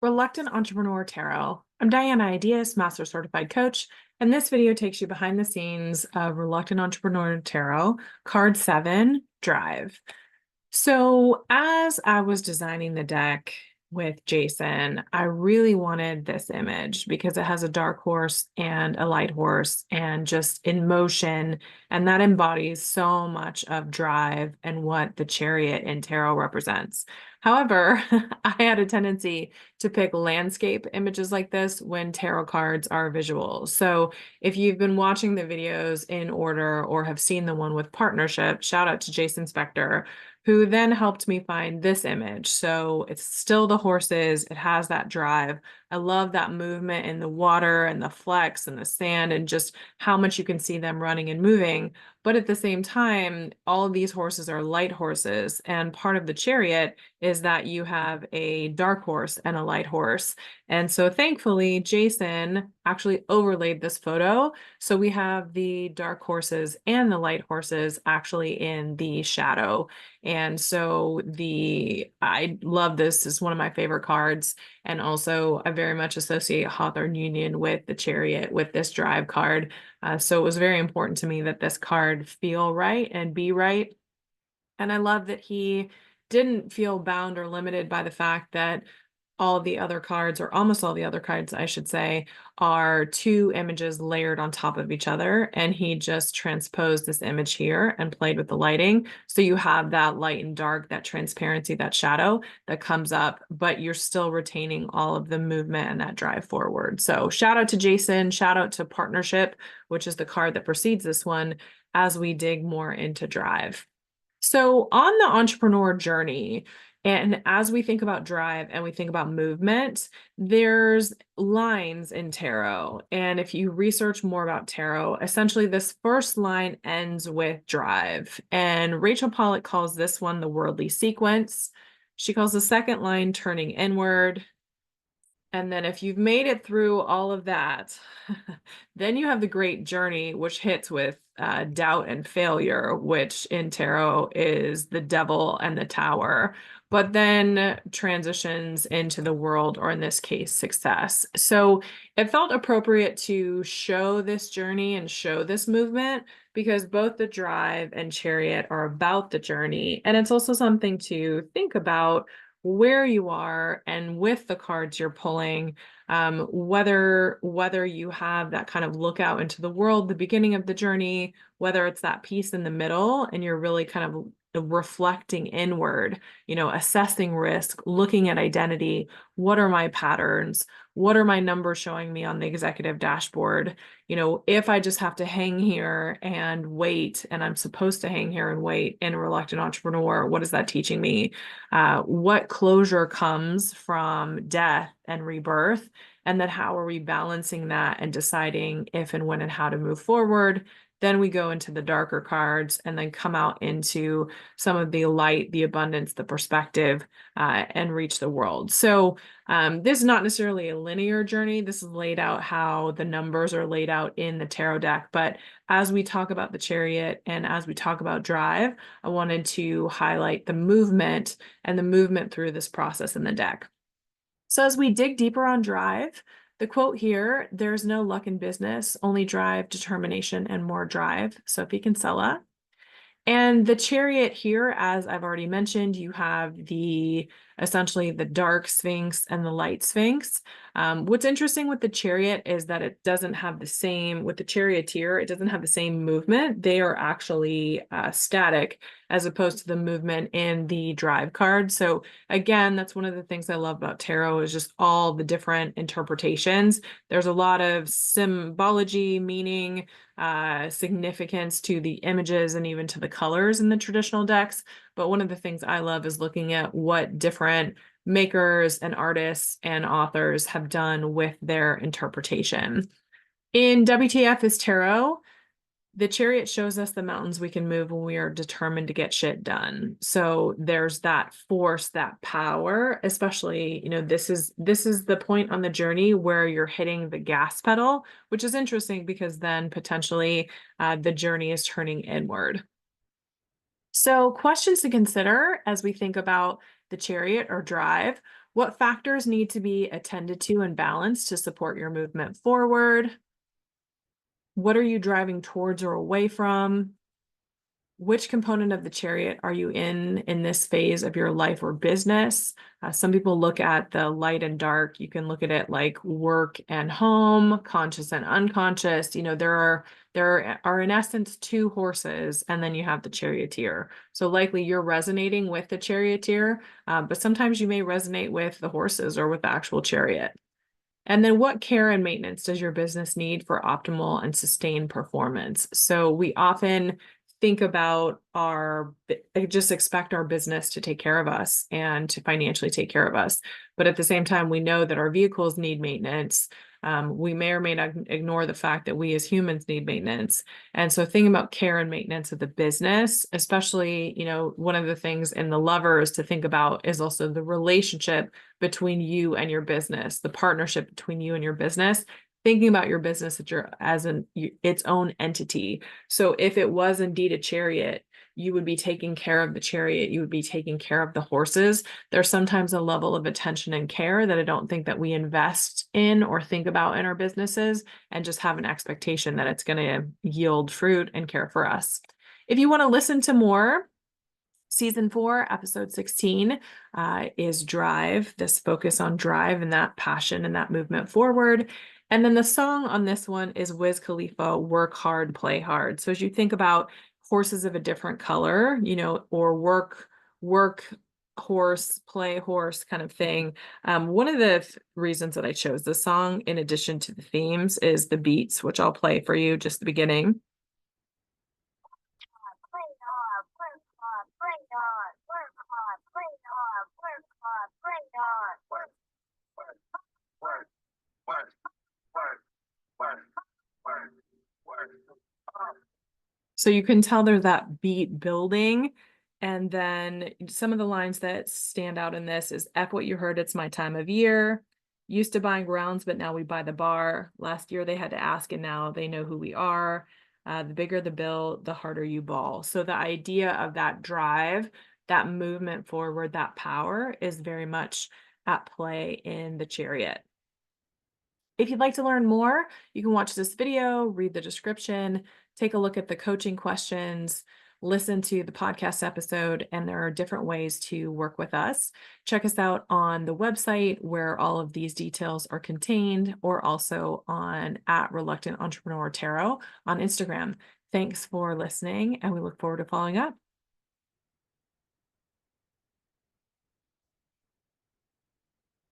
Reluctant Entrepreneur Tarot. I'm Diana Ideas, Master Certified Coach, and this video takes you behind the scenes of Reluctant Entrepreneur Tarot, Card 7, Drive. So as I was designing the deck with Jason, I really wanted this image because it has a dark horse and a light horse and just in motion, and that embodies so much of drive and what the chariot in tarot represents. However, I had a tendency to pick landscape images like this when tarot cards are visual. So if you've been watching the videos in order or have seen the one with partnership, shout out to Jason Spector, who then helped me find this image. So it's still the horses, it has that drive. I love that movement in the water and the flex and the sand and just how much you can see them running and moving. But at the same time, all of these horses are light horses. And part of the chariot is that you have a dark horse and a light horse. And so thankfully, Jason actually overlaid this photo. So we have the dark horses and the light horses actually in the shadow. And so I love this. It's one of my favorite cards. And also I very much associate Hawthorne Union with the chariot with this drive card. So it was very important to me that this card feel right and be right. And I love that he didn't feel bound or limited by the fact that all the other cards, or almost all the other cards, I should say, are two images layered on top of each other. And he just transposed this image here and played with the lighting. So you have that light and dark, that transparency, that shadow that comes up, but you're still retaining all of the movement and that drive forward. So shout out to Jason, shout out to Partnership, which is the card that precedes this one, as we dig more into drive. So on the entrepreneur journey, and as we think about drive and we think about movement, there's lines in tarot. And if you research more about tarot, essentially this first line ends with drive. And Rachel Pollack calls this one the worldly sequence. She calls the second line turning inward. And then if you've made it through all of that, then you have the great journey, which hits with doubt and failure, which in tarot is the devil and the tower, but then transitions into the world, or in this case, success. So it felt appropriate to show this journey and show this movement because both the drive and chariot are about the journey. And it's also something to think about where you are and with the cards you're pulling, whether you have that kind of look out into the world, the beginning of the journey, whether it's that piece in the middle and you're really kind of reflecting inward, assessing risk, looking at identity. What are my patterns? What are my numbers showing me on the executive dashboard? If I just have to hang here and wait, and I'm supposed to hang here and wait in a reluctant entrepreneur, what is that teaching me? What closure comes from death and rebirth? And then how are we balancing that and deciding if and when and how to move forward? Then we go into the darker cards and then come out into some of the light, the abundance, the perspective, and reach the world. So this is not necessarily a linear journey. This is laid out how the numbers are laid out in the tarot deck. But as we talk about the chariot and as we talk about drive, I wanted to highlight the movement and the movement through this process in the deck. So as we dig deeper on drive, the quote here, there's no luck in business, only drive, determination, and more drive. Sophie Kinsella. And the chariot here, as I've already mentioned, you have essentially the dark sphinx and the light sphinx. What's interesting with the chariot is that it doesn't have the same, with the charioteer, it doesn't have the same movement. They are actually static as opposed to the movement in the drive card. So again, that's one of the things I love about tarot is just all the different interpretations. There's a lot of symbology, meaning, significance to the images and even to the colors in the traditional decks. But one of the things I love is looking at what different makers and artists and authors have done with their interpretation. In WTF is Tarot, the chariot shows us the mountains we can move when we are determined to get shit done. So there's that force, that power, especially, this is the point on the journey where you're hitting the gas pedal, which is interesting because then potentially the journey is turning inward. So questions to consider as we think about the chariot or drive, what factors need to be attended to and balanced to support your movement forward? What are you driving towards or away from? Which component of the chariot are you in this phase of your life or business? Some people look at the light and dark. You can look at it like work and home, conscious and unconscious. You know, there are in essence two horses, and then you have the charioteer. So likely you're resonating with the charioteer, but sometimes you may resonate with the horses or with the actual chariot. And then what care and maintenance does your business need for optimal and sustained performance? So we often think about just expect our business to take care of us and to financially take care of us. But at the same time, we know that our vehicles need maintenance. We may or may not ignore the fact that we as humans need maintenance. And so thinking about care and maintenance of the business, especially, you know, one of the things in the lovers to think about is also the relationship between you and your business, the partnership between you and your business, thinking about your business as its own entity. So if it was indeed a chariot, you would be taking care of the chariot, you would be taking care of the horses. There's sometimes a level of attention and care that I don't think that we invest in or think about in our businesses, and just have an expectation that it's going to yield fruit and care for us. If you want to listen to more, Season 4, Episode 16 is Drive, this focus on drive and that passion and that movement forward. And then the song on this one is Wiz Khalifa, Work Hard, Play Hard. So as you think about horses of a different color, you know, or work horse, play horse kind of thing. One of the reasons that I chose this song, in addition to the themes, is the beats, which I'll play for you just the beginning. So you can tell there's that beat building. And then some of the lines that stand out in this is F what you heard, it's my time of year. Used to buying rounds, but now we buy the bar. Last year they had to ask, and now they know who we are. The bigger the bill, the harder you ball. So the idea of that drive, that movement forward, that power is very much at play in the chariot. If you'd like to learn more, you can watch this video, read the description, take a look at the coaching questions, listen to the podcast episode, and there are different ways to work with us. Check us out on the website where all of these details are contained, or also on @Reluctant Entrepreneur Tarot on Instagram. Thanks for listening, and we look forward to following up.